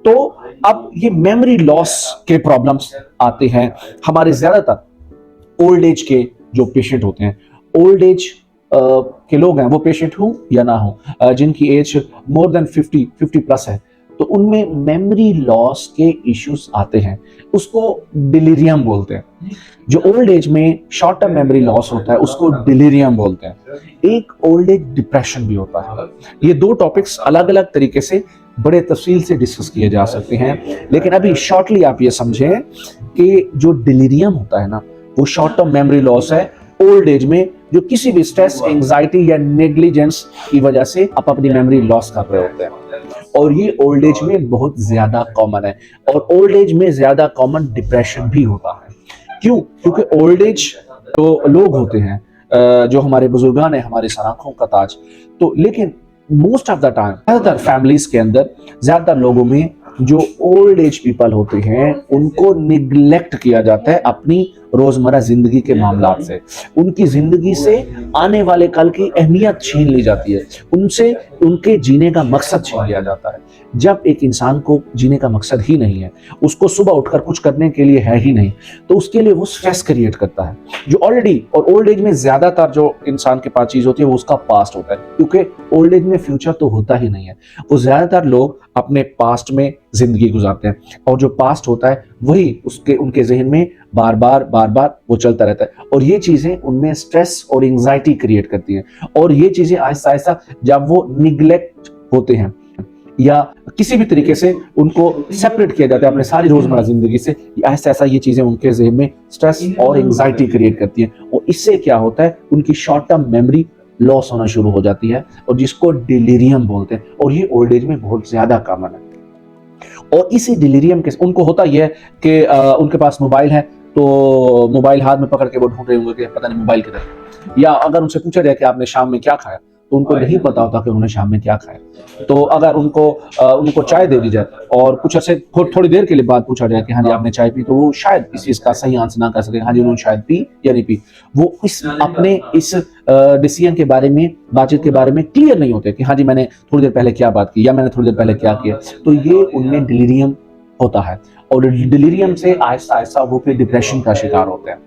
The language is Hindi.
तो अब ये मेमोरी लॉस के प्रॉब्लम्स आते हैं हमारे ज्यादातर ओल्ड एज के जो पेशेंट होते हैं, ओल्ड एज के लोग हैं, वो पेशेंट हो या ना हो, जिनकी एज मोर देन 50 प्लस है, तो उनमें मेमोरी लॉस के इश्यूज आते हैं। उसको डिलीरियम बोलते हैं। जो ओल्ड एज में शॉर्ट टर्म मेमोरी लॉस होता है उसको डिलीरियम बोलते हैं। एक ओल्ड एज डिप्रेशन भी होता है। ये दो टॉपिक्स अलग अलग तरीके से बड़े तफसील से डिस्कस किए जा सकते हैं, लेकिन अभी शॉर्टली आप ये समझें कि जो डिलीरियम होता है ना, वो शॉर्ट टर्म मेमोरी लॉस है ओल्ड एज में, जो किसी भी स्ट्रेस, एंजाइटी या नेग्लिजेंस की वजह से आप अपनी मेमोरी लॉस कर रहे होते हैं। और ये ओल्ड एज में बहुत ज्यादा कॉमन है, और ओल्ड एज में ज्यादा कॉमन डिप्रेशन भी होता है। क्यों? क्योंकि ओल्ड एज जो लोग होते हैं, जो हमारे बुजुर्गान है, हमारे सर आंखों का ताज, तो लेकिन मोस्ट ऑफ द टाइम ज्यादातर फैमिलीज के अंदर, ज्यादातर लोगों में जो ओल्ड एज पीपल होते हैं उनको निग्लेक्ट किया जाता है अपनी रोजमर्रा जिंदगी के मामलात से। उनकी जिंदगी से आने वाले कल की अहमियत छीन ली जाती है, उनसे उनके जीने का मकसद छीन लिया जाता है। जब एक इंसान को जीने का मकसद ही नहीं है, उसको सुबह उठकर कुछ करने के लिए है ही नहीं, तो उसके लिए वो स्ट्रेस क्रिएट करता है, जो ऑलरेडी, और ओल्ड एज में ज्यादातर जो इंसान के पास चीज होती है वो उसका पास्ट होता है, क्योंकि ओल्ड एज में फ्यूचर तो होता ही नहीं है। वो ज्यादातर लोग अपने पास्ट में जिंदगी गुजारते हैं, और जो पास्ट होता है वही उनके जहन में बार बार वो चलता रहता है, और ये चीजें उनमें स्ट्रेस और एंजाइटी क्रिएट करती हैं। और ये चीजें आहिस्ता आहिस्ता जब वो निग्लेक्ट होते हैं या किसी भी तरीके से उनको सेपरेट किया जाता है अपने सारी रोजमर्रा जिंदगी से, आहिस्ता आहिस्ता ये चीजें उनके जहन में स्ट्रेस और एंजाइटी क्रिएट करती हैं, और इससे क्या होता है, उनकी शॉर्ट टर्म मेमोरी लॉस होना शुरू हो जाती है, और जिसको डिलीरियम बोलते हैं। और ये ओल्ड एज में बहुत ज्यादा कॉमन है। और इसी डिलीरियम के उनको होता यह है कि उनके पास मोबाइल है, तो मोबाइल हाथ में पकड़ के वो ढूंढ रहे होंगे कि पता नहीं मोबाइल किधर है। या अगर उनसे पूछा जाए कि आपने शाम में क्या खाया, तो उनको नहीं पता होता कि उन्होंने शाम में क्या खाया। तो अगर उनको चाय दे दी जाए और कुछ ऐसे थोड़ी देर के लिए बाद पूछा जाए कि हाँ जी आपने चाय पी, तो वो शायद इस चीज का सही आंसर ना कर सके, हाँ जी उन्होंने शायद पी या नहीं पी। वो अपने इस डिसीजन के बारे में, बातचीत के बारे में क्लियर नहीं होते कि हाँ जी मैंने थोड़ी देर पहले क्या बात की या मैंने थोड़ी देर पहले क्या किया। तो ये उनमें डिलीरियम होता है, और डिलीरियम से आहिस्ता आहिस्ता वो फिर डिप्रेशन का शिकार होते हैं।